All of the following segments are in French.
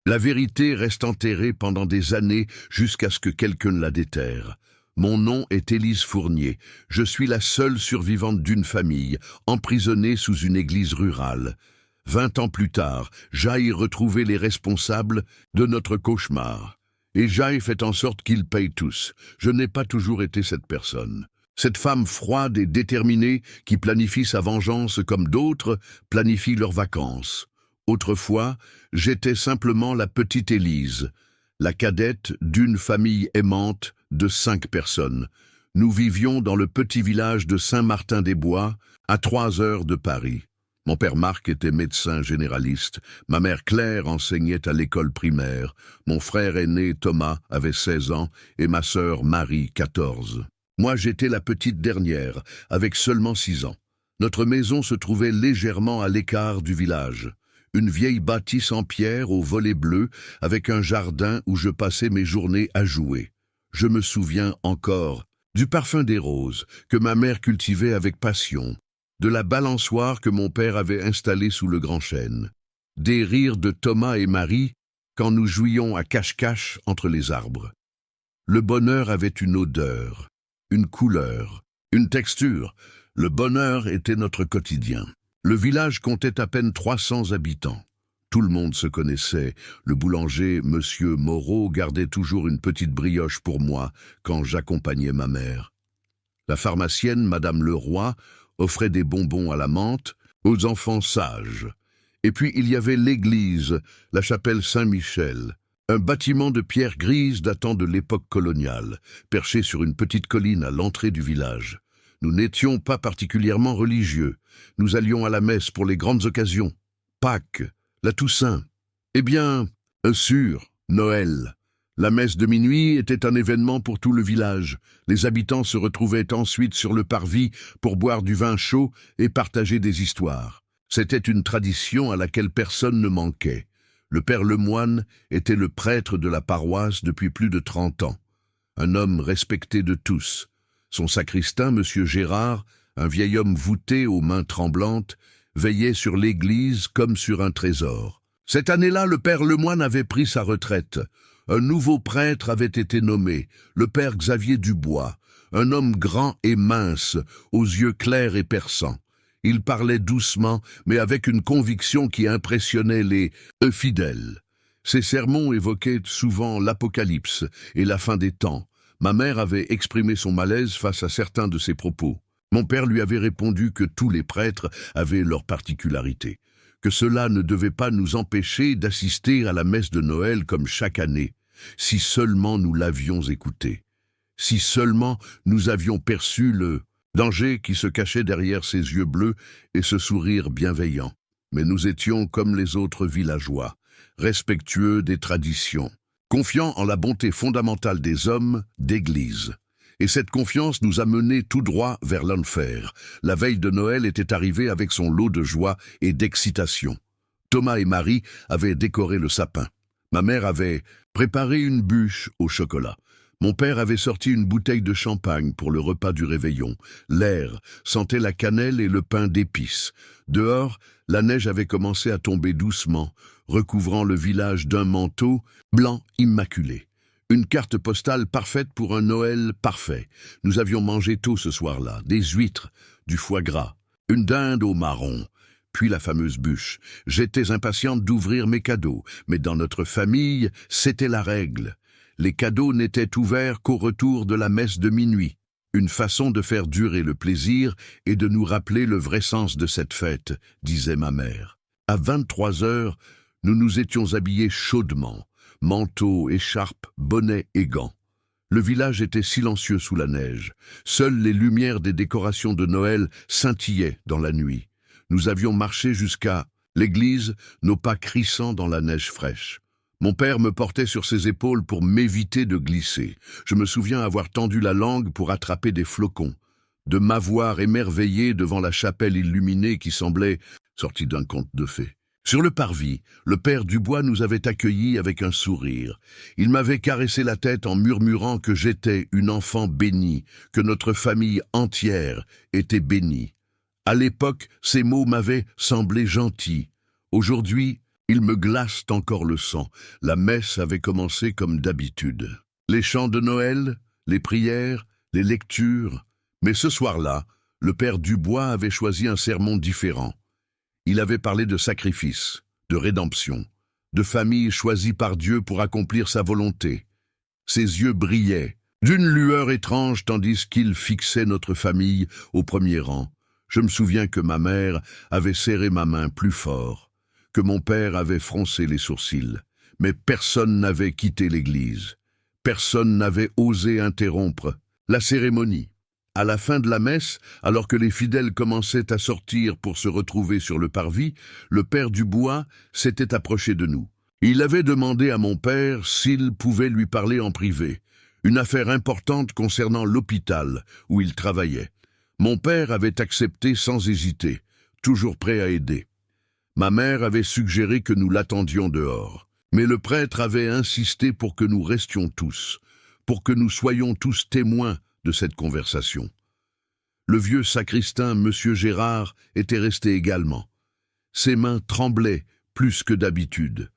La vérité reste enterrée pendant des années jusqu'à ce que quelqu'un la déterre. Mon nom est Élise Fournier. Je suis la seule survivante d'une famille, emprisonnée sous une église rurale. 20 ans plus tard, j'aille retrouver les responsables de notre cauchemar. Et j'aille fait en sorte qu'ils payent tous. Je n'ai pas toujours été cette personne. Cette femme froide et déterminée qui planifie sa vengeance comme d'autres planifient leurs vacances. Autrefois, j'étais simplement la petite Élise, la cadette d'une famille aimante de 5 personnes. Nous vivions dans le petit village de Saint-Martin-des-Bois, à 3 heures de Paris. Mon père Marc était médecin généraliste, ma mère Claire enseignait à l'école primaire, mon frère aîné Thomas avait 16 ans et ma sœur Marie 14. Moi j'étais la petite dernière, avec seulement 6 ans. Notre maison se trouvait légèrement à l'écart du village. Une vieille bâtisse en pierre aux volets bleus, avec un jardin où je passais mes journées à jouer. Je me souviens encore du parfum des roses que ma mère cultivait avec passion, de la balançoire que mon père avait installée sous le grand chêne, des rires de Thomas et Marie quand nous jouions à cache-cache entre les arbres. Le bonheur avait une odeur, une couleur, une texture. Le bonheur était notre quotidien. Le village comptait à peine 300 habitants. Tout le monde se connaissait. Le boulanger, Monsieur Moreau, gardait toujours une petite brioche pour moi quand j'accompagnais ma mère. La pharmacienne, Madame Leroy, offrait des bonbons à la menthe aux enfants sages. Et puis il y avait l'église, la chapelle Saint-Michel, un bâtiment de pierre grise datant de l'époque coloniale, perché sur une petite colline à l'entrée du village. Nous n'étions pas particulièrement religieux. Nous allions à la messe pour les grandes occasions. Pâques, la Toussaint. Eh bien, Noël. La messe de minuit était un événement pour tout le village. Les habitants se retrouvaient ensuite sur le parvis pour boire du vin chaud et partager des histoires. C'était une tradition à laquelle personne ne manquait. Le père Lemoine était le prêtre de la paroisse depuis plus de 30 ans. Un homme respecté de tous. Son sacristain, Monsieur Gérard, un vieil homme voûté aux mains tremblantes, veillait sur l'église comme sur un trésor. Cette année-là, le père Lemoine avait pris sa retraite. Un nouveau prêtre avait été nommé, le père Xavier Dubois, un homme grand et mince, aux yeux clairs et perçants. Il parlait doucement, mais avec une conviction qui impressionnait les fidèles. Ses sermons évoquaient souvent l'Apocalypse et la fin des temps. Ma mère avait exprimé son malaise face à certains de ses propos. Mon père lui avait répondu que tous les prêtres avaient leurs particularités, que cela ne devait pas nous empêcher d'assister à la messe de Noël comme chaque année, si seulement nous l'avions écouté, si seulement nous avions perçu le danger qui se cachait derrière ses yeux bleus et ce sourire bienveillant. Mais nous étions comme les autres villageois, respectueux des traditions, confiants en la bonté fondamentale des hommes d'église. Et cette confiance nous a menés tout droit vers l'enfer. La veille de Noël était arrivée avec son lot de joie et d'excitation. Thomas et Marie avaient décoré le sapin. Ma mère avait préparé une bûche au chocolat. Mon père avait sorti une bouteille de champagne pour le repas du réveillon. L'air sentait la cannelle et le pain d'épices. Dehors, la neige avait commencé à tomber doucement, recouvrant le village d'un manteau blanc immaculé. Une carte postale parfaite pour un Noël parfait. Nous avions mangé tôt ce soir-là, des huîtres, du foie gras, une dinde au marron, puis la fameuse bûche. J'étais impatiente d'ouvrir mes cadeaux, mais dans notre famille, c'était la règle. Les cadeaux n'étaient ouverts qu'au retour de la messe de minuit. Une façon de faire durer le plaisir et de nous rappeler le vrai sens de cette fête, disait ma mère. À 23 heures, nous nous étions habillés chaudement, manteau, écharpe, bonnet et gants. Le village était silencieux sous la neige. Seules les lumières des décorations de Noël scintillaient dans la nuit. Nous avions marché jusqu'à l'église, nos pas crissant dans la neige fraîche. Mon père me portait sur ses épaules pour m'éviter de glisser. Je me souviens avoir tendu la langue pour attraper des flocons, de m'avoir émerveillé devant la chapelle illuminée qui semblait sortie d'un conte de fées. Sur le parvis, le père Dubois nous avait accueillis avec un sourire. Il m'avait caressé la tête en murmurant que j'étais une enfant bénie, que notre famille entière était bénie. À l'époque, ces mots m'avaient semblé gentils. Aujourd'hui, Ils me glacent encore le sang. La messe avait commencé comme d'habitude. Les chants de Noël, les prières, les lectures. Mais ce soir-là, le père Dubois avait choisi un sermon différent. Il avait parlé de sacrifice, de rédemption, de famille choisie par Dieu pour accomplir sa volonté. Ses yeux brillaient, d'une lueur étrange tandis qu'il fixait notre famille au premier rang. Je me souviens que ma mère avait serré ma main plus fort, que mon père avait froncé les sourcils, mais personne n'avait quitté l'église. Personne n'avait osé interrompre la cérémonie. À la fin de la messe, alors que les fidèles commençaient à sortir pour se retrouver sur le parvis, le père Dubois s'était approché de nous. Il avait demandé à mon père s'il pouvait lui parler en privé, une affaire importante concernant l'hôpital où il travaillait. Mon père avait accepté sans hésiter, toujours prêt à aider. Ma mère avait suggéré que nous l'attendions dehors, mais le prêtre avait insisté pour que nous restions tous, pour que nous soyons tous témoins de cette conversation. Le vieux sacristain, Monsieur Gérard, était resté également. Ses mains tremblaient plus que d'habitude.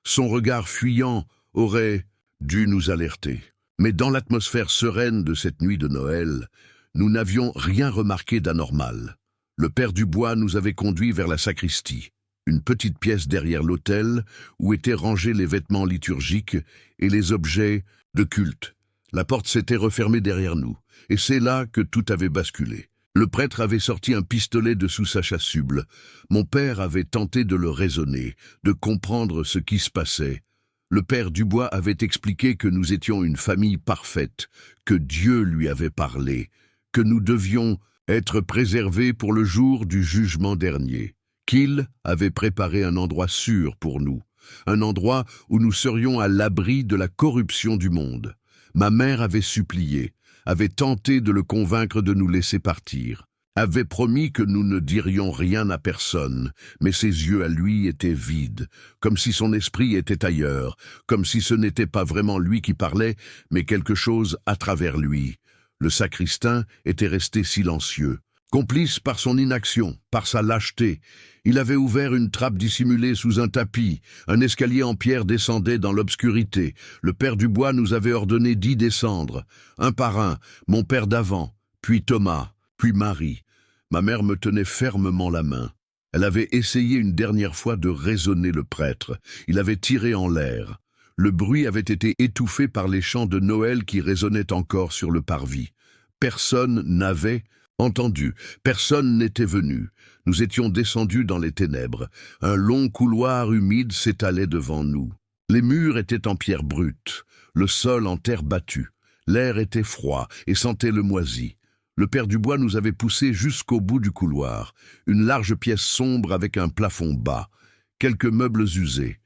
Son regard fuyant aurait dû nous alerter. Mais dans l'atmosphère sereine de cette nuit de Noël, nous n'avions rien remarqué d'anormal. Le père Dubois nous avait conduits vers la sacristie, une petite pièce derrière l'autel où étaient rangés les vêtements liturgiques et les objets de culte. La porte s'était refermée derrière nous, et c'est là que tout avait basculé. Le prêtre avait sorti un pistolet de sous sa chasuble. Mon père avait tenté de le raisonner, de comprendre ce qui se passait. Le père Dubois avait expliqué que nous étions une famille parfaite, que Dieu lui avait parlé, que nous devions être préservés pour le jour du jugement dernier, qu'il avait préparé un endroit sûr pour nous, un endroit où nous serions à l'abri de la corruption du monde. Ma mère avait supplié, avait tenté de le convaincre de nous laisser partir, avait promis que nous ne dirions rien à personne, mais ses yeux à lui étaient vides, comme si son esprit était ailleurs, comme si ce n'était pas vraiment lui qui parlait, mais quelque chose à travers lui. Le sacristain était resté silencieux. Complice par son inaction, par sa lâcheté, il avait ouvert une trappe dissimulée sous un tapis. Un escalier en pierre descendait dans l'obscurité. Le père Dubois nous avait ordonné d'y descendre, un par un, mon père d'avant, puis Thomas, puis Marie. Ma mère me tenait fermement la main. Elle avait essayé une dernière fois de raisonner le prêtre. Il avait tiré en l'air. Le bruit avait été étouffé par les chants de Noël qui résonnaient encore sur le parvis. Personne n'avait entendu, personne n'était venu. Nous étions descendus dans les ténèbres. Un long couloir humide s'étalait devant nous. Les murs étaient en pierre brute, le sol en terre battue. L'air était froid et sentait le moisi. Le père Dubois nous avait poussés jusqu'au bout du couloir, une large pièce sombre avec un plafond bas, quelques meubles usés,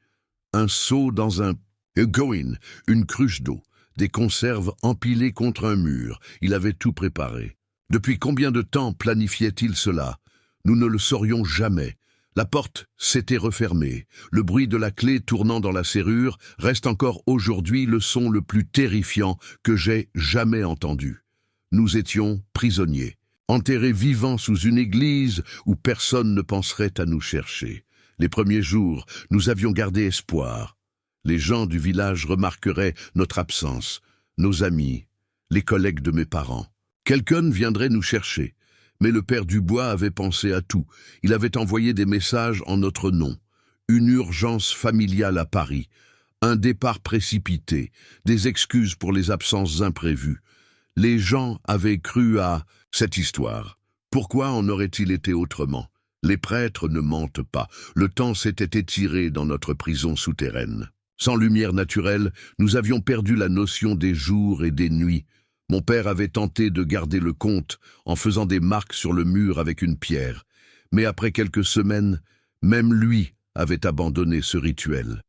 un seau dans un goin, une cruche d'eau, des conserves empilées contre un mur. Il avait tout préparé. Depuis combien de temps planifiait-il cela? Nous ne le saurions jamais. La porte s'était refermée. Le bruit de la clé tournant dans la serrure reste encore aujourd'hui le son le plus terrifiant que j'ai jamais entendu. Nous étions prisonniers, enterrés vivants sous une église où personne ne penserait à nous chercher. Les premiers jours, nous avions gardé espoir. Les gens du village remarqueraient notre absence, nos amis, les collègues de mes parents. Quelqu'un viendrait nous chercher, mais le père Dubois avait pensé à tout. Il avait envoyé des messages en notre nom, une urgence familiale à Paris, un départ précipité, des excuses pour les absences imprévues. Les gens avaient cru à cette histoire. Pourquoi en aurait-il été autrement? Les prêtres ne mentent pas. Le temps s'était étiré dans notre prison souterraine. Sans lumière naturelle, nous avions perdu la notion des jours et des nuits. Mon père avait tenté de garder le compte en faisant des marques sur le mur avec une pierre. Mais après quelques semaines, même lui avait abandonné ce rituel.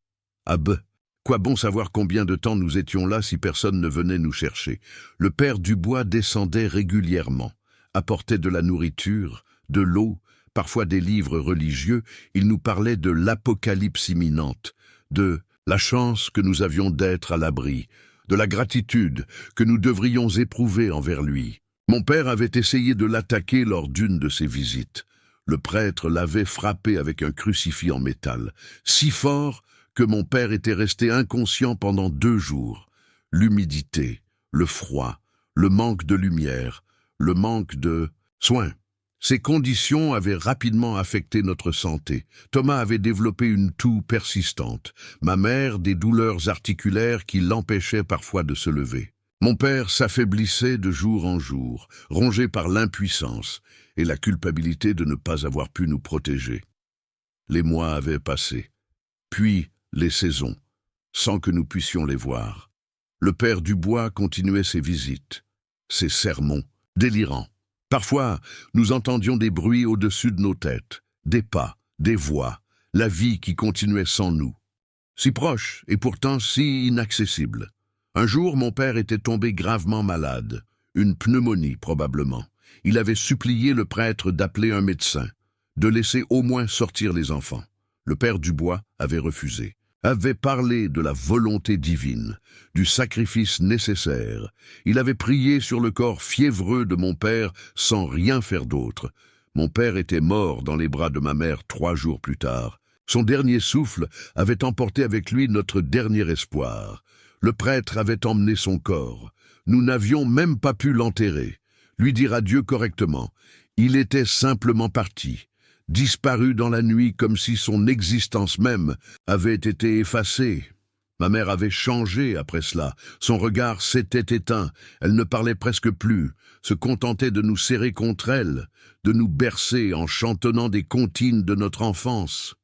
Quoi bon savoir combien de temps nous étions là si personne ne venait nous chercher. Le père Dubois descendait régulièrement, apportait de la nourriture, de l'eau, parfois des livres religieux. Il nous parlait de l'apocalypse imminente, de la chance que nous avions d'être à l'abri, de la gratitude que nous devrions éprouver envers lui. Mon père avait essayé de l'attaquer lors d'une de ses visites. Le prêtre l'avait frappé avec un crucifix en métal, si fort que mon père était resté inconscient pendant 2 jours. L'humidité, le froid, le manque de lumière, le manque de soins. Ces conditions avaient rapidement affecté notre santé. Thomas avait développé une toux persistante. Ma mère, des douleurs articulaires qui l'empêchaient parfois de se lever. Mon père s'affaiblissait de jour en jour, rongé par l'impuissance et la culpabilité de ne pas avoir pu nous protéger. Les mois avaient passé, puis les saisons, sans que nous puissions les voir. Le père Dubois continuait ses visites, ses sermons, délirants. Parfois, nous entendions des bruits au-dessus de nos têtes, des pas, des voix, la vie qui continuait sans nous. Si proche et pourtant si inaccessible. Un jour, mon père était tombé gravement malade, une pneumonie probablement. Il avait supplié le prêtre d'appeler un médecin, de laisser au moins sortir les enfants. Le père Dubois avait refusé, avait parlé de la volonté divine, du sacrifice nécessaire. Il avait prié sur le corps fiévreux de mon père sans rien faire d'autre. Mon père était mort dans les bras de ma mère 3 jours plus tard. Son dernier souffle avait emporté avec lui notre dernier espoir. Le prêtre avait emmené son corps. Nous n'avions même pas pu l'enterrer, lui dire adieu correctement. Il était simplement parti, disparu dans la nuit comme si son existence même avait été effacée. Ma mère avait changé après cela. Son regard s'était éteint. Elle ne parlait presque plus, se contentait de nous serrer contre elle, de nous bercer en chantonnant des comptines de notre enfance.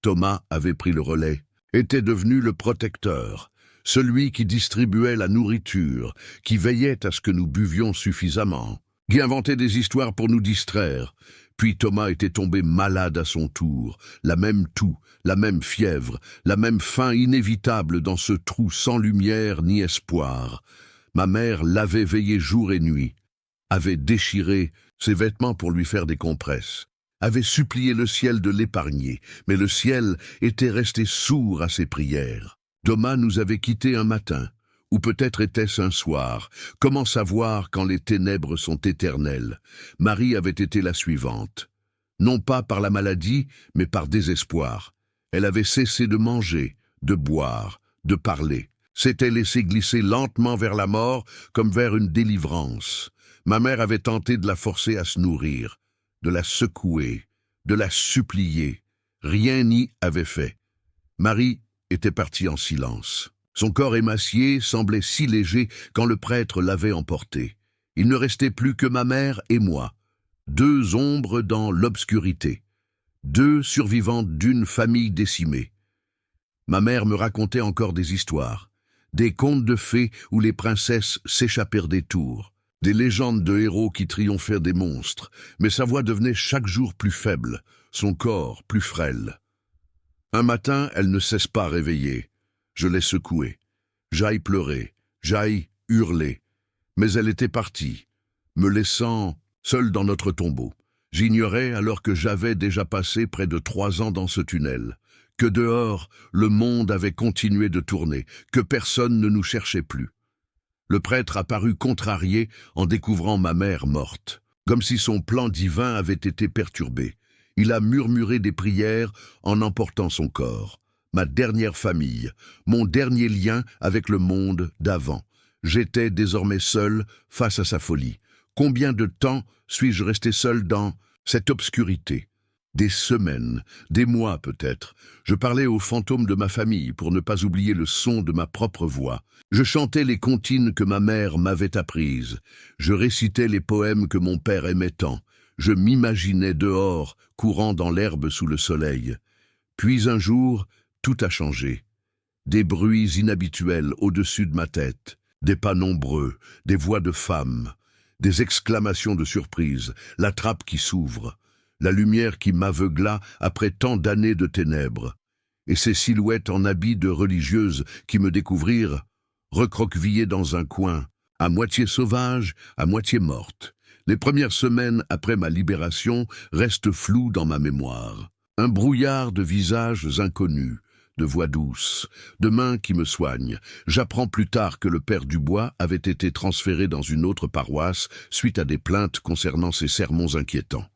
Thomas avait pris le relais, était devenu le protecteur, celui qui distribuait la nourriture, qui veillait à ce que nous buvions suffisamment, qui inventait des histoires pour nous distraire. Puis Thomas était tombé malade à son tour, la même toux, la même fièvre, la même faim inévitable dans ce trou sans lumière ni espoir. Ma mère l'avait veillé jour et nuit, avait déchiré ses vêtements pour lui faire des compresses, avait supplié le ciel de l'épargner, mais le ciel était resté sourd à ses prières. Thomas nous avait quittés un matin, ou peut-être était-ce un soir. Comment savoir quand les ténèbres sont éternelles? Marie avait été la suivante. Non pas par la maladie, mais par désespoir. Elle avait cessé de manger, de boire, de parler. S'était laissée glisser lentement vers la mort, comme vers une délivrance. Ma mère avait tenté de la forcer à se nourrir, de la secouer, de la supplier. Rien n'y avait fait. Marie était partie en silence. Son corps émacié semblait si léger quand le prêtre l'avait emporté. Il ne restait plus que ma mère et moi, 2 ombres dans l'obscurité, 2 survivantes d'une famille décimée. Ma mère me racontait encore des histoires, des contes de fées où les princesses s'échappèrent des tours, des légendes de héros qui triomphèrent des monstres, mais sa voix devenait chaque jour plus faible, son corps plus frêle. Un matin, elle ne cesse pas réveillée. Je l'ai secouée. J'aille pleurer, j'aille hurler. Mais elle était partie, me laissant seul dans notre tombeau. J'ignorais, alors que j'avais déjà passé près de 3 ans dans ce tunnel, que dehors, le monde avait continué de tourner, que personne ne nous cherchait plus. Le prêtre apparut contrarié en découvrant ma mère morte, comme si son plan divin avait été perturbé. Il a murmuré des prières en emportant son corps. Ma dernière famille, mon dernier lien avec le monde d'avant. J'étais désormais seul face à sa folie. Combien de temps suis-je resté seul dans cette obscurité? Des semaines, des mois peut-être. Je parlais aux fantômes de ma famille pour ne pas oublier le son de ma propre voix. Je chantais les comptines que ma mère m'avait apprises. Je récitais les poèmes que mon père aimait tant. Je m'imaginais dehors, courant dans l'herbe sous le soleil. Puis un jour, tout a changé. Des bruits inhabituels au-dessus de ma tête, des pas nombreux, des voix de femmes, des exclamations de surprise, la trappe qui s'ouvre, la lumière qui m'aveugla après tant d'années de ténèbres, et ces silhouettes en habits de religieuses qui me découvrirent, recroquevillées dans un coin, à moitié sauvage, à moitié morte. Les premières semaines après ma libération restent floues dans ma mémoire. Un brouillard de visages inconnus, de voix douces, de mains qui me soignent. J'apprends plus tard que le père Dubois avait été transféré dans une autre paroisse suite à des plaintes concernant ses sermons inquiétants.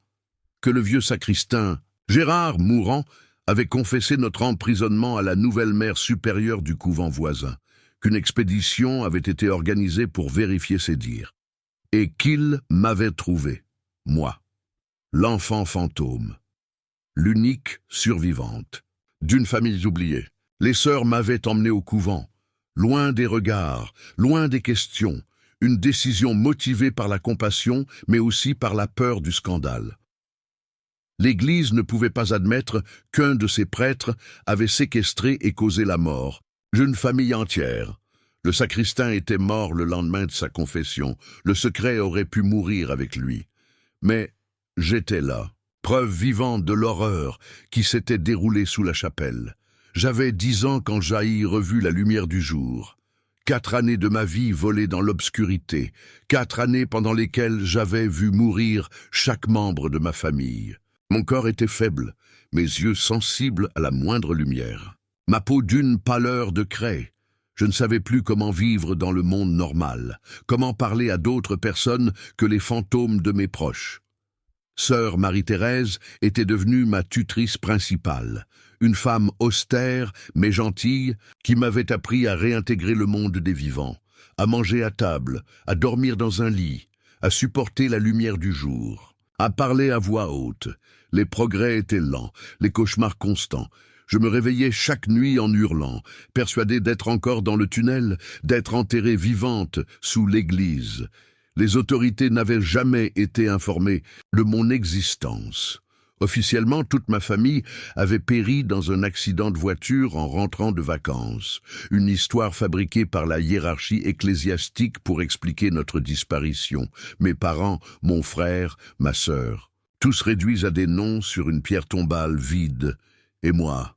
que le vieux sacristain, Gérard, mourant, avait confessé notre emprisonnement à la nouvelle mère supérieure du couvent voisin, qu'une expédition avait été organisée pour vérifier ses dires, et qu'il m'avait trouvé, moi, l'enfant fantôme, l'unique survivante, d'une famille oubliée. Les sœurs m'avaient emmené au couvent, loin des regards, loin des questions, une décision motivée par la compassion, mais aussi par la peur du scandale. L'Église ne pouvait pas admettre qu'un de ses prêtres avait séquestré et causé la mort, d'une famille entière. Le sacristain était mort le lendemain de sa confession, le secret aurait pu mourir avec lui. Mais j'étais là, preuve vivante de l'horreur qui s'était déroulée sous la chapelle. J'avais 10 ans quand jaillit revue la lumière du jour. 4 années de ma vie volées dans l'obscurité, 4 années pendant lesquelles j'avais vu mourir chaque membre de ma famille. Mon corps était faible, mes yeux sensibles à la moindre lumière. Ma peau d'une pâleur de craie. Je ne savais plus comment vivre dans le monde normal, comment parler à d'autres personnes que les fantômes de mes proches. Sœur Marie-Thérèse était devenue ma tutrice principale, une femme austère mais gentille qui m'avait appris à réintégrer le monde des vivants, à manger à table, à dormir dans un lit, à supporter la lumière du jour, à parler à voix haute. Les progrès étaient lents, les cauchemars constants. Je me réveillais chaque nuit en hurlant, persuadé d'être encore dans le tunnel, d'être enterrée vivante sous l'église. Les autorités n'avaient jamais été informées de mon existence. Officiellement, toute ma famille avait péri dans un accident de voiture en rentrant de vacances. Une histoire fabriquée par la hiérarchie ecclésiastique pour expliquer notre disparition. Mes parents, mon frère, ma sœur, tous réduits à des noms sur une pierre tombale vide. Et moi,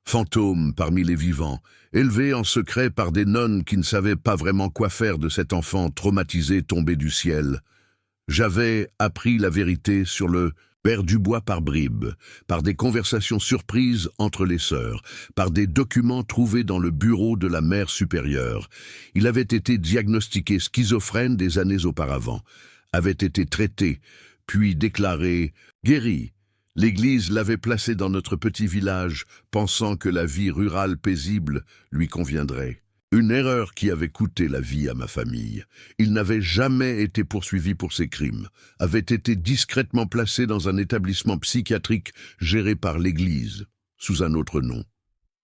fantôme parmi les vivants, élevé en secret par des nonnes qui ne savaient pas vraiment quoi faire de cet enfant traumatisé tombé du ciel. J'avais appris la vérité sur le Père Dubois par bribes, par des conversations surprises entre les sœurs, par des documents trouvés dans le bureau de la mère supérieure. Il avait été diagnostiqué schizophrène des années auparavant, avait été traité, puis déclaré guéri. L'Église l'avait placé dans notre petit village, pensant que la vie rurale paisible lui conviendrait. Une erreur qui avait coûté la vie à ma famille. Il n'avait jamais été poursuivi pour ses crimes, avait été discrètement placé dans un établissement psychiatrique géré par l'Église, sous un autre nom,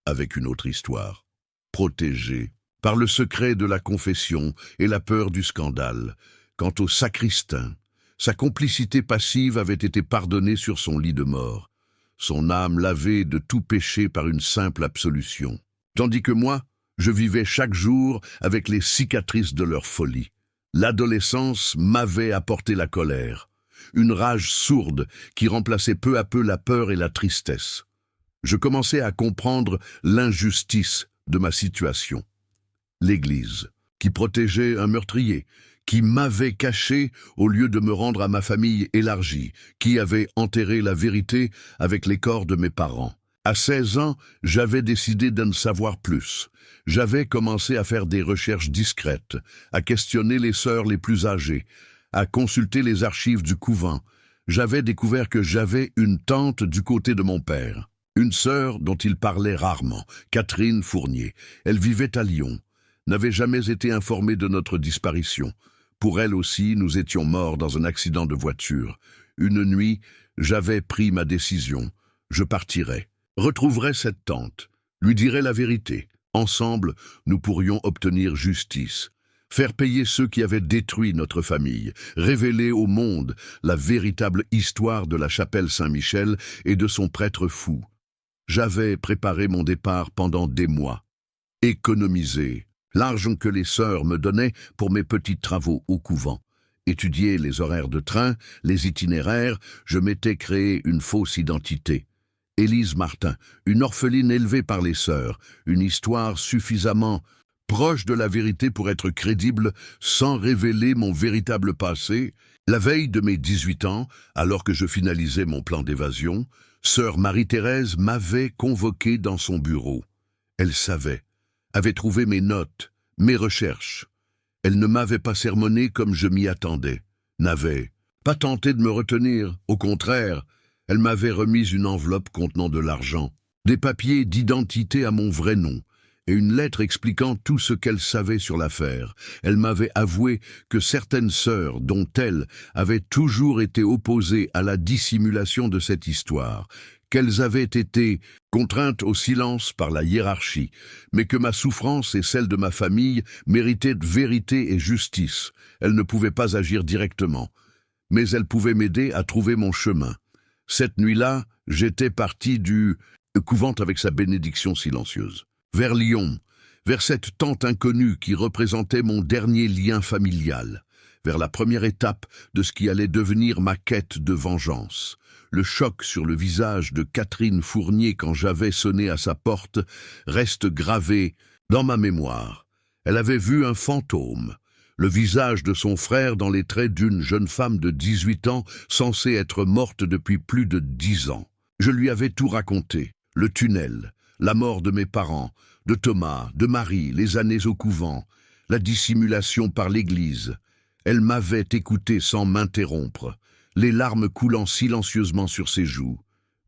avec une autre histoire. Protégé par le secret de la confession et la peur du scandale. Quant au sacristain, sa complicité passive avait été pardonnée sur son lit de mort, son âme lavée de tout péché par une simple absolution. Tandis que moi, je vivais chaque jour avec les cicatrices de leur folie. L'adolescence m'avait apporté la colère, une rage sourde qui remplaçait peu à peu la peur et la tristesse. Je commençais à comprendre l'injustice de ma situation. L'Église, qui protégeait un meurtrier, qui m'avait caché au lieu de me rendre à ma famille élargie, qui avait enterré la vérité avec les corps de mes parents. À 16 ans, j'avais décidé de ne savoir plus. J'avais commencé à faire des recherches discrètes, à questionner les sœurs les plus âgées, à consulter les archives du couvent. J'avais découvert que j'avais une tante du côté de mon père, une sœur dont il parlait rarement, Catherine Fournier. Elle vivait à Lyon, n'avait jamais été informée de notre disparition. Pour elle aussi, nous étions morts dans un accident de voiture. Une nuit, j'avais pris ma décision. Je partirais, retrouverais cette tante, lui dirais la vérité. Ensemble, nous pourrions obtenir justice, faire payer ceux qui avaient détruit notre famille, révéler au monde la véritable histoire de la chapelle Saint-Michel et de son prêtre fou. J'avais préparé mon départ pendant des mois, économisé l'argent que les sœurs me donnaient pour mes petits travaux au couvent. Étudier les horaires de train, les itinéraires, je m'étais créé une fausse identité. Élise Martin, une orpheline élevée par les sœurs, une histoire suffisamment proche de la vérité pour être crédible sans révéler mon véritable passé. La veille de mes 18 ans, alors que je finalisais mon plan d'évasion, sœur Marie-Thérèse m'avait convoqué dans son bureau. Elle savait, avait trouvé mes notes, mes recherches. Elle ne m'avait pas sermonné comme je m'y attendais, n'avait pas tenté de me retenir, au contraire, Elle m'avait remis une enveloppe contenant de l'argent, des papiers d'identité à mon vrai nom, et une lettre expliquant tout ce qu'elle savait sur l'affaire. Elle m'avait avoué que certaines sœurs, dont elle, avaient toujours été opposées à la dissimulation de cette histoire, qu'elles avaient été contraintes au silence par la hiérarchie, mais que ma souffrance et celle de ma famille méritaient vérité et justice. Elle ne pouvait pas agir directement, mais elle pouvait m'aider à trouver mon chemin. Cette nuit-là, j'étais parti du couvent avec sa bénédiction silencieuse, vers Lyon, vers cette tante inconnue qui représentait mon dernier lien familial, vers la première étape de ce qui allait devenir ma quête de vengeance. Le choc sur le visage de Catherine Fournier quand j'avais sonné à sa porte reste gravé dans ma mémoire. Elle avait vu un fantôme, le visage de son frère dans les traits d'une jeune femme de 18 ans censée être morte depuis plus de 10 ans. Je lui avais tout raconté, le tunnel, la mort de mes parents, de Thomas, de Marie, les années au couvent, la dissimulation par l'église. Elle m'avait écouté sans m'interrompre, les larmes coulant silencieusement sur ses joues.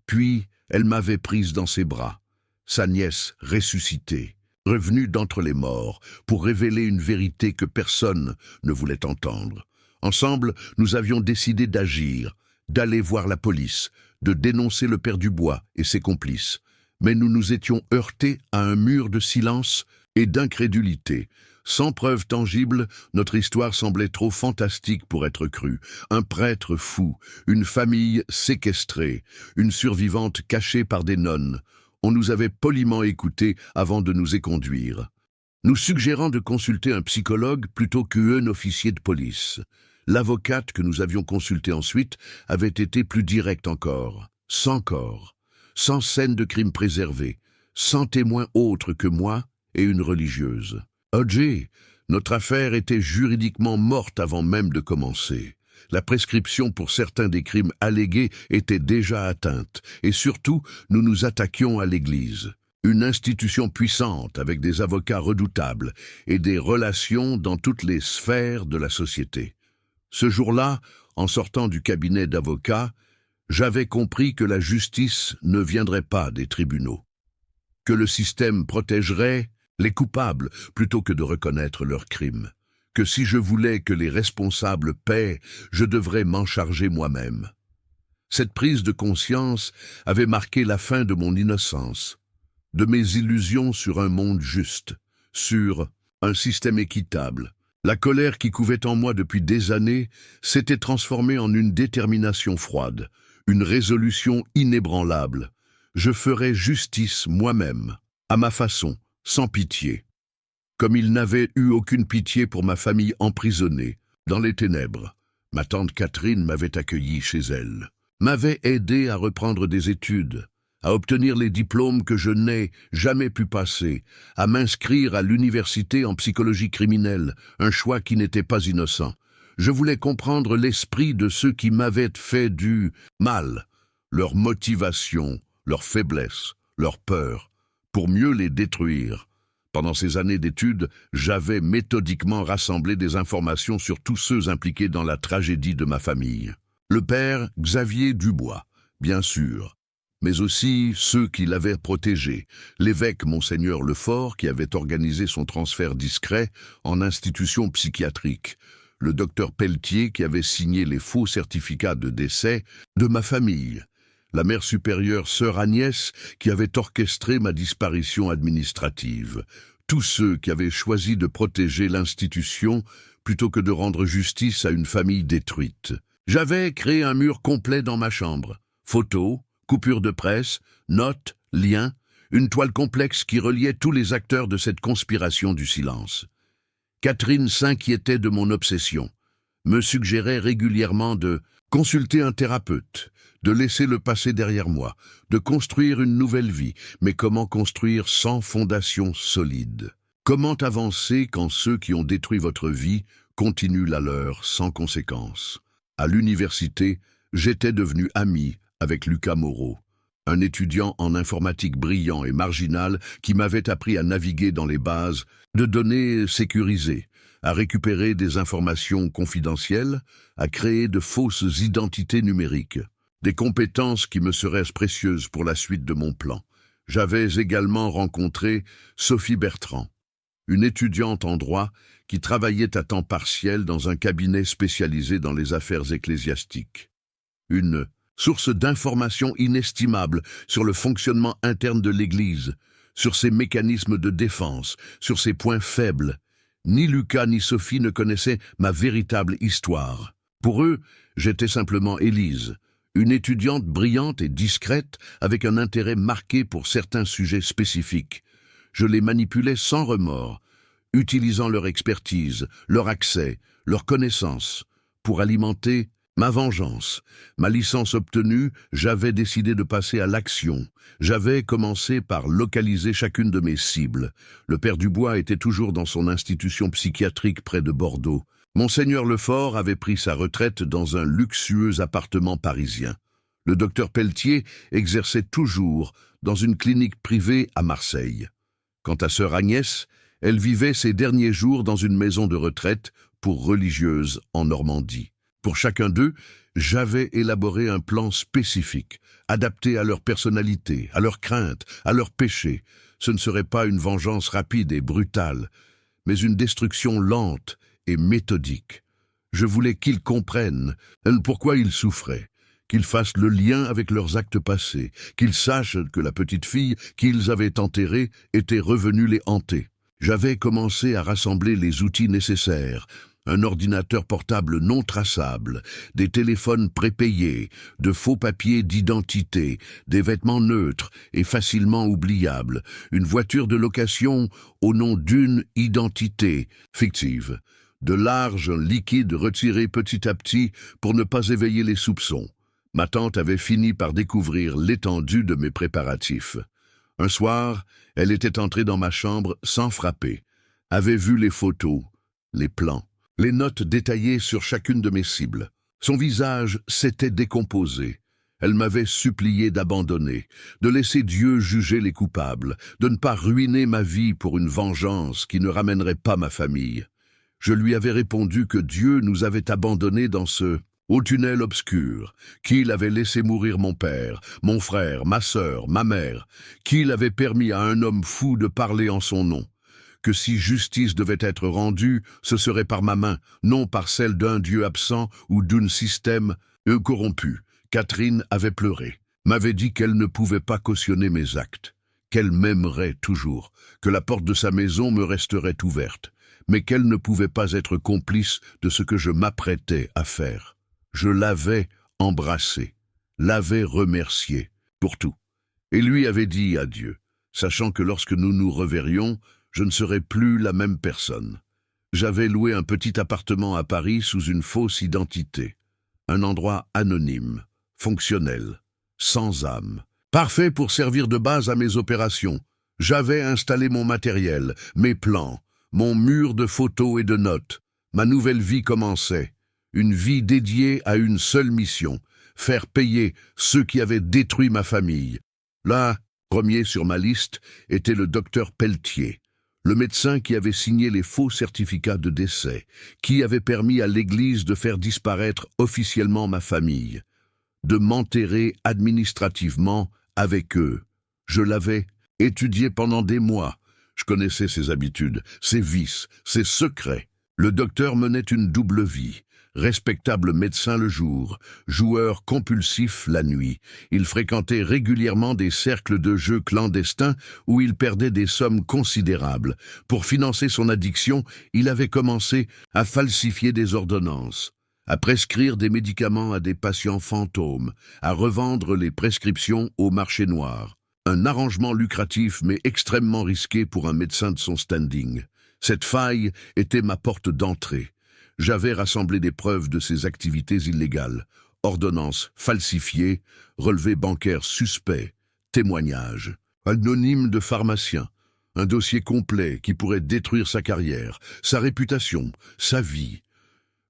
Puis, elle m'avait prise dans ses bras, sa nièce ressuscitée, revenue d'entre les morts, pour révéler une vérité que personne ne voulait entendre. Ensemble, nous avions décidé d'agir, d'aller voir la police, de dénoncer le père Dubois et ses complices. Mais nous nous étions heurtés à un mur de silence et d'incrédulité. Sans preuve tangible, notre histoire semblait trop fantastique pour être crue. Un prêtre fou, une famille séquestrée, une survivante cachée par des nonnes. On nous avait poliment écoutés avant de nous éconduire, nous suggérant de consulter un psychologue plutôt qu'un officier de police. L'avocate que nous avions consultée ensuite avait été plus directe encore, sans corps, sans scène de crime préservée, sans témoin autre que moi et une religieuse. O.J., notre affaire était juridiquement morte avant même de commencer. La prescription pour certains des crimes allégués était déjà atteinte, et surtout, nous nous attaquions à l'Église. Une institution puissante avec des avocats redoutables et des relations dans toutes les sphères de la société. Ce jour-là, en sortant du cabinet d'avocats, j'avais compris que la justice ne viendrait pas des tribunaux, que le système protégerait les coupables plutôt que de reconnaître leurs crimes, que si je voulais que les responsables paient, je devrais m'en charger moi-même. Cette prise de conscience avait marqué la fin de mon innocence, de mes illusions sur un monde juste, sur un système équitable. La colère qui couvait en moi depuis des années s'était transformée en une détermination froide, une résolution inébranlable. Je ferai justice moi-même, à ma façon, sans pitié. Comme il n'avait eu aucune pitié pour ma famille emprisonnée, dans les ténèbres. Ma tante Catherine m'avait accueilli chez elle, m'avait aidé à reprendre des études, à obtenir les diplômes que je n'ai jamais pu passer, à m'inscrire à l'université en psychologie criminelle, un choix qui n'était pas innocent. Je voulais comprendre l'esprit de ceux qui m'avaient fait du mal, leur motivation, leur faiblesse, leur peur, pour mieux les détruire. Pendant ces années d'études, j'avais méthodiquement rassemblé des informations sur tous ceux impliqués dans la tragédie de ma famille. Le père Xavier Dubois, bien sûr, mais aussi ceux qui l'avaient protégé, l'évêque Monseigneur Lefort qui avait organisé son transfert discret en institution psychiatrique, le docteur Pelletier qui avait signé les faux certificats de décès de ma famille, la mère supérieure sœur Agnès qui avait orchestré ma disparition administrative, tous ceux qui avaient choisi de protéger l'institution plutôt que de rendre justice à une famille détruite. J'avais créé un mur complet dans ma chambre, photos, coupures de presse, notes, liens, une toile complexe qui reliait tous les acteurs de cette conspiration du silence. Catherine s'inquiétait de mon obsession, me suggérait régulièrement de consulter un thérapeute, de laisser le passé derrière moi, de construire une nouvelle vie. Mais comment construire sans fondation solide? Comment avancer quand ceux qui ont détruit votre vie continuent la leur sans conséquence? À l'université, j'étais devenu ami avec Lucas Moreau, un étudiant en informatique brillant et marginal qui m'avait appris à naviguer dans les bases de données sécurisées, à récupérer des informations confidentielles, à créer de fausses identités numériques. des compétences qui me seraient précieuses pour la suite de mon plan. J'avais également rencontré Sophie Bertrand, une étudiante en droit qui travaillait à temps partiel dans un cabinet spécialisé dans les affaires ecclésiastiques. Une source d'informations inestimables sur le fonctionnement interne de l'Église, sur ses mécanismes de défense, sur ses points faibles. Ni Lucas ni Sophie ne connaissaient ma véritable histoire. Pour eux, j'étais simplement Élise, une étudiante brillante et discrète avec un intérêt marqué pour certains sujets spécifiques. Je les manipulais sans remords, utilisant leur expertise, leur accès, leur connaissance, pour alimenter ma vengeance. Ma licence obtenue, j'avais décidé de passer à l'action. J'avais commencé par localiser chacune de mes cibles. Le père Dubois était toujours dans son institution psychiatrique près de Bordeaux. Monseigneur Lefort avait pris sa retraite dans un luxueux appartement parisien. Le docteur Pelletier exerçait toujours dans une clinique privée à Marseille. Quant à sœur Agnès, elle vivait ses derniers jours dans une maison de retraite pour religieuses en Normandie. Pour chacun d'eux, j'avais élaboré un plan spécifique, adapté à leur personnalité, à leurs craintes, à leurs péchés. Ce ne serait pas une vengeance rapide et brutale, mais une destruction lente et méthodique. Je voulais qu'ils comprennent pourquoi ils souffraient, qu'ils fassent le lien avec leurs actes passés, qu'ils sachent que la petite fille qu'ils avaient enterrée était revenue les hanter. J'avais commencé à rassembler les outils nécessaires, un ordinateur portable non traçable, des téléphones prépayés, de faux papiers d'identité, des vêtements neutres et facilement oubliables, une voiture de location au nom d'une identité fictive, de l'argent liquide retiré petit à petit pour ne pas éveiller les soupçons. Ma tante avait fini par découvrir l'étendue de mes préparatifs. Un soir, elle était entrée dans ma chambre sans frapper, avait vu les photos, les plans, les notes détaillées sur chacune de mes cibles. Son visage s'était décomposé. Elle m'avait supplié d'abandonner, de laisser Dieu juger les coupables, de ne pas ruiner ma vie pour une vengeance qui ne ramènerait pas ma famille. Je lui avais répondu que Dieu nous avait abandonnés dans au tunnel obscur, qu'il avait laissé mourir mon père, mon frère, ma sœur, ma mère, qu'il avait permis à un homme fou de parler en son nom, que si justice devait être rendue, ce serait par ma main, non par celle d'un Dieu absent ou d'un système corrompu. Catherine avait pleuré, m'avait dit qu'elle ne pouvait pas cautionner mes actes, qu'elle m'aimerait toujours, que la porte de sa maison me resterait ouverte, mais qu'elle ne pouvait pas être complice de ce que je m'apprêtais à faire. Je l'avais embrassé, l'avais remercié pour tout, et lui avait dit adieu, sachant que lorsque nous nous reverrions, je ne serais plus la même personne. J'avais loué un petit appartement à Paris sous une fausse identité, un endroit anonyme, fonctionnel, sans âme, parfait pour servir de base à mes opérations. J'avais installé mon matériel, mes plans, mon mur de photos et de notes. Ma nouvelle vie commençait. Une vie dédiée à une seule mission, faire payer ceux qui avaient détruit ma famille. Là, premier sur ma liste, était le docteur Pelletier, le médecin qui avait signé les faux certificats de décès, qui avait permis à l'Église de faire disparaître officiellement ma famille, de m'enterrer administrativement avec eux. Je l'avais étudié pendant des mois. Je connaissais ses habitudes, ses vices, ses secrets. Le docteur menait une double vie. Respectable médecin le jour, joueur compulsif la nuit. Il fréquentait régulièrement des cercles de jeux clandestins où il perdait des sommes considérables. Pour financer son addiction, il avait commencé à falsifier des ordonnances, à prescrire des médicaments à des patients fantômes, à revendre les prescriptions au marché noir. Un arrangement lucratif mais extrêmement risqué pour un médecin de son standing. Cette faille était ma porte d'entrée. J'avais rassemblé des preuves de ses activités illégales, ordonnances falsifiées, relevés bancaires suspects, témoignages, anonymes de pharmaciens, un dossier complet qui pourrait détruire sa carrière, sa réputation, sa vie.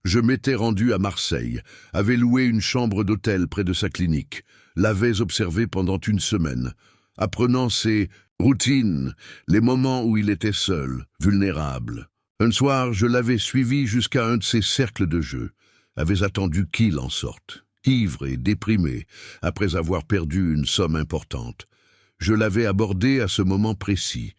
Je m'étais rendu à Marseille, avais loué une chambre d'hôtel près de sa clinique, l'avais observé pendant une semaine, apprenant ses routines, les moments où il était seul, vulnérable. Un soir, je l'avais suivi jusqu'à un de ses cercles de jeu, avais attendu qu'il en sorte, ivre et déprimé, après avoir perdu une somme importante. Je l'avais abordé à ce moment précis,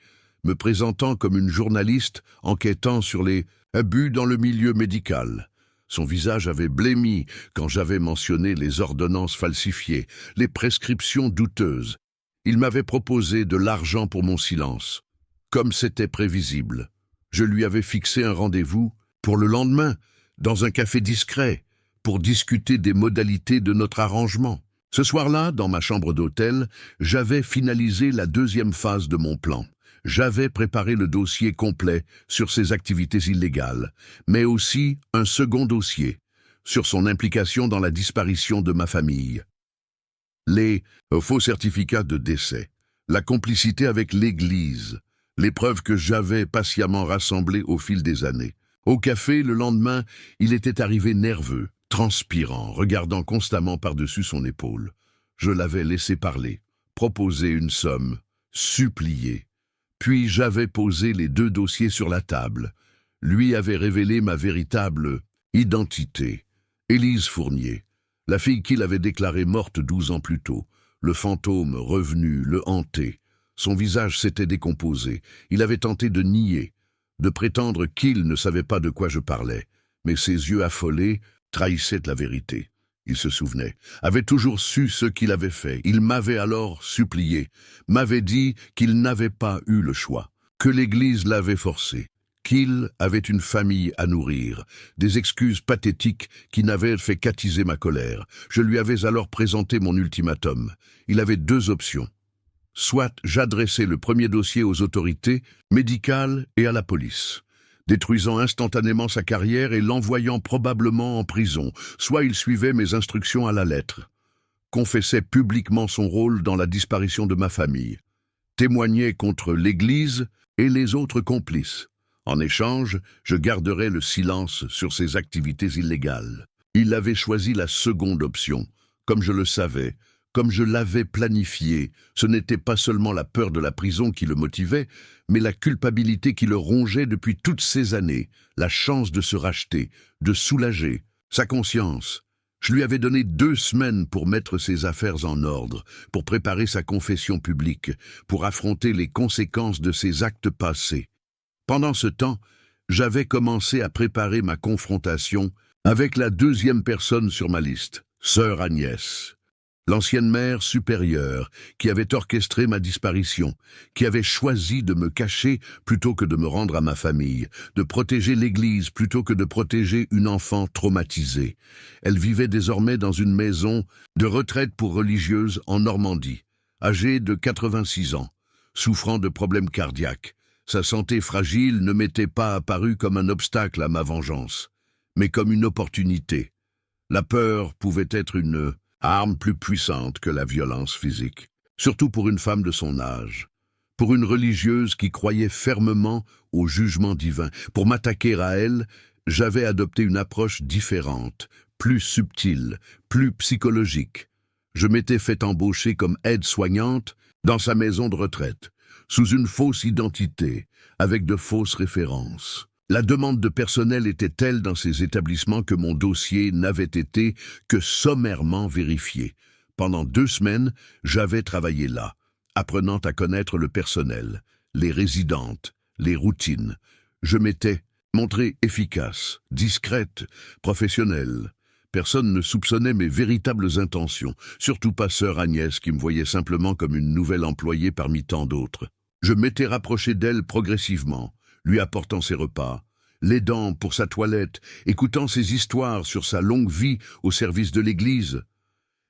me présentant comme une journaliste enquêtant sur les abus dans le milieu médical. Son visage avait blêmi quand j'avais mentionné les ordonnances falsifiées, les prescriptions douteuses. Il m'avait proposé de l'argent pour mon silence. Comme c'était prévisible, je lui avais fixé un rendez-vous pour le lendemain, dans un café discret, pour discuter des modalités de notre arrangement. Ce soir-là, dans ma chambre d'hôtel, j'avais finalisé la deuxième phase de mon plan. J'avais préparé le dossier complet sur ses activités illégales, mais aussi un second dossier sur son implication dans la disparition de ma famille. Les faux certificats de décès, la complicité avec l'Église, les preuves que j'avais patiemment rassemblées au fil des années. Au café, le lendemain, il était arrivé nerveux, transpirant, regardant constamment par-dessus son épaule. Je l'avais laissé parler, proposé une somme, supplié. Puis j'avais posé les deux dossiers sur la table. Lui avait révélé ma véritable identité. Élise Fournier, la fille qu'il avait déclarée morte 12 ans plus tôt. Le fantôme revenu le hantait. Son visage s'était décomposé. Il avait tenté de nier, de prétendre qu'il ne savait pas de quoi je parlais. Mais ses yeux affolés trahissaient la vérité. Il se souvenait, avait toujours su ce qu'il avait fait. Il m'avait alors supplié, m'avait dit qu'il n'avait pas eu le choix, que l'Église l'avait forcé, qu'il avait une famille à nourrir, des excuses pathétiques qui n'avaient fait qu'attiser ma colère. Je lui avais alors présenté mon ultimatum. Il avait deux options. Soit j'adressais le premier dossier aux autorités médicales et à la police, détruisant instantanément sa carrière et l'envoyant probablement en prison, soit il suivait mes instructions à la lettre, confessait publiquement son rôle dans la disparition de ma famille, témoignait contre l'Église et les autres complices. En échange, je garderais le silence sur ses activités illégales. Il avait choisi la seconde option, comme je le savais, comme je l'avais planifié. Ce n'était pas seulement la peur de la prison qui le motivait, mais la culpabilité qui le rongeait depuis toutes ces années, la chance de se racheter, de soulager, sa conscience. Je lui avais donné 2 semaines pour mettre ses affaires en ordre, pour préparer sa confession publique, pour affronter les conséquences de ses actes passés. Pendant ce temps, j'avais commencé à préparer ma confrontation avec la deuxième personne sur ma liste, Sœur Agnès. L'ancienne mère supérieure, qui avait orchestré ma disparition, qui avait choisi de me cacher plutôt que de me rendre à ma famille, de protéger l'Église plutôt que de protéger une enfant traumatisée. Elle vivait désormais dans une maison de retraite pour religieuses en Normandie, âgée de 86 ans, souffrant de problèmes cardiaques. Sa santé fragile ne m'était pas apparue comme un obstacle à ma vengeance, mais comme une opportunité. La peur pouvait être une arme plus puissante que la violence physique, surtout pour une femme de son âge, pour une religieuse qui croyait fermement au jugement divin. Pour m'attaquer à elle, j'avais adopté une approche différente, plus subtile, plus psychologique. Je m'étais fait embaucher comme aide-soignante dans sa maison de retraite, sous une fausse identité, avec de fausses références. La demande de personnel était telle dans ces établissements que mon dossier n'avait été que sommairement vérifié. Pendant 2 semaines, j'avais travaillé là, apprenant à connaître le personnel, les résidentes, les routines. Je m'étais montré efficace, discrète, professionnelle. Personne ne soupçonnait mes véritables intentions, surtout pas Sœur Agnès qui me voyait simplement comme une nouvelle employée parmi tant d'autres. Je m'étais rapproché d'elle progressivement, lui apportant ses repas, l'aidant pour sa toilette, écoutant ses histoires sur sa longue vie au service de l'Église.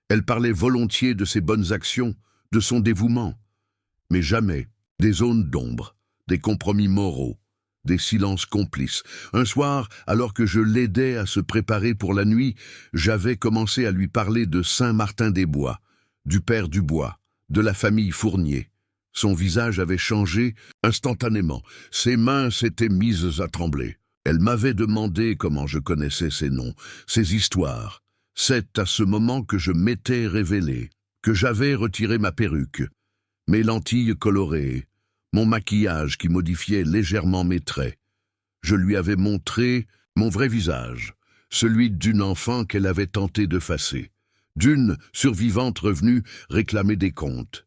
Elle parlait volontiers de ses bonnes actions, de son dévouement, mais jamais des zones d'ombre, des compromis moraux, des silences complices. Un soir, alors que je l'aidais à se préparer pour la nuit, j'avais commencé à lui parler de Saint-Martin-des-Bois, du père Dubois, de la famille Fournier. Son visage avait changé instantanément. Ses mains s'étaient mises à trembler. Elle m'avait demandé comment je connaissais ces noms, ces histoires. C'est à ce moment que je m'étais révélé, que j'avais retiré ma perruque, mes lentilles colorées, mon maquillage qui modifiait légèrement mes traits. Je lui avais montré mon vrai visage, celui d'une enfant qu'elle avait tenté d'effacer. D'une, survivante revenue, réclamait des comptes.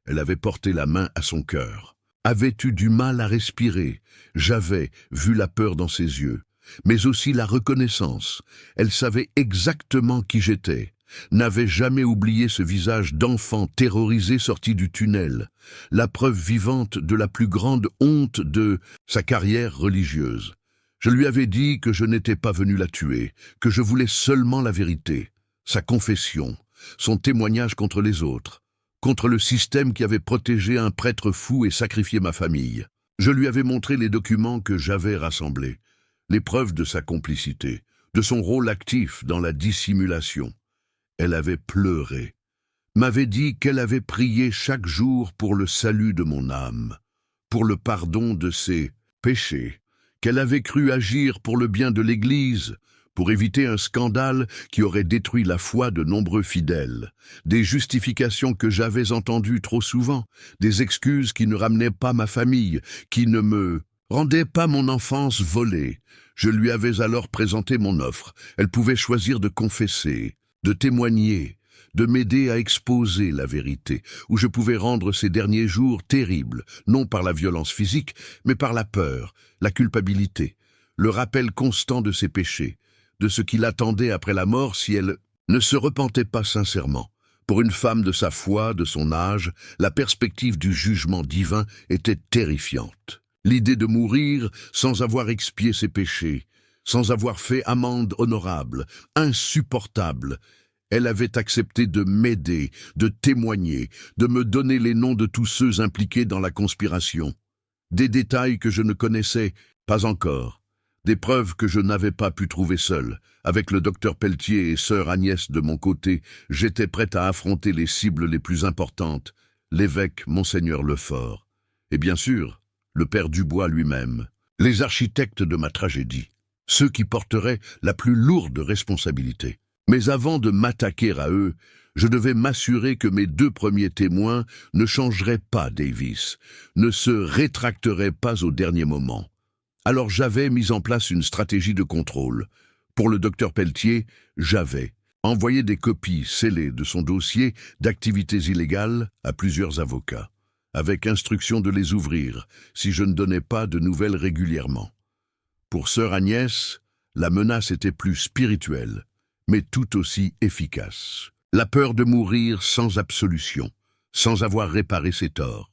Elle avait porté la main à son cœur, avait eu du mal à respirer. J'avais vu la peur dans ses yeux, mais aussi la reconnaissance. Elle savait exactement qui j'étais, n'avait jamais oublié ce visage d'enfant terrorisé sorti du tunnel, la preuve vivante de la plus grande honte de sa carrière religieuse. Je lui avais dit que je n'étais pas venu la tuer, que je voulais seulement la vérité, sa confession, son témoignage contre les autres, contre le système qui avait protégé un prêtre fou et sacrifié ma famille. Je lui avais montré les documents que j'avais rassemblés, les preuves de sa complicité, de son rôle actif dans la dissimulation. Elle avait pleuré, m'avait dit qu'elle avait prié chaque jour pour le salut de mon âme, pour le pardon de ses péchés, qu'elle avait cru agir pour le bien de l'Église, pour éviter un scandale qui aurait détruit la foi de nombreux fidèles, des justifications que j'avais entendues trop souvent, des excuses qui ne ramenaient pas ma famille, qui ne me rendaient pas mon enfance volée. Je lui avais alors présenté mon offre. Elle pouvait choisir de confesser, de témoigner, de m'aider à exposer la vérité, où je pouvais rendre ces derniers jours terribles, non par la violence physique, mais par la peur, la culpabilité, le rappel constant de ses péchés, de ce qui l'attendait après la mort si elle ne se repentait pas sincèrement. Pour une femme de sa foi, de son âge, la perspective du jugement divin était terrifiante. L'idée de mourir sans avoir expié ses péchés, sans avoir fait amende honorable, insupportable. Elle avait accepté de m'aider, de témoigner, de me donner les noms de tous ceux impliqués dans la conspiration. Des détails que je ne connaissais pas encore. Des preuves que je n'avais pas pu trouver seul. Avec le docteur Pelletier et sœur Agnès de mon côté, j'étais prête à affronter les cibles les plus importantes, l'évêque Monseigneur Lefort. Et bien sûr, le père Dubois lui-même, les architectes de ma tragédie, ceux qui porteraient la plus lourde responsabilité. Mais avant de m'attaquer à eux, je devais m'assurer que mes 2 premiers témoins ne changeraient pas Davis, ne se rétracteraient pas au dernier moment. Alors j'avais mis en place une stratégie de contrôle. Pour le docteur Pelletier, j'avais envoyé des copies scellées de son dossier d'activités illégales à plusieurs avocats, avec instruction de les ouvrir si je ne donnais pas de nouvelles régulièrement. Pour sœur Agnès, la menace était plus spirituelle, mais tout aussi efficace. La peur de mourir sans absolution, sans avoir réparé ses torts.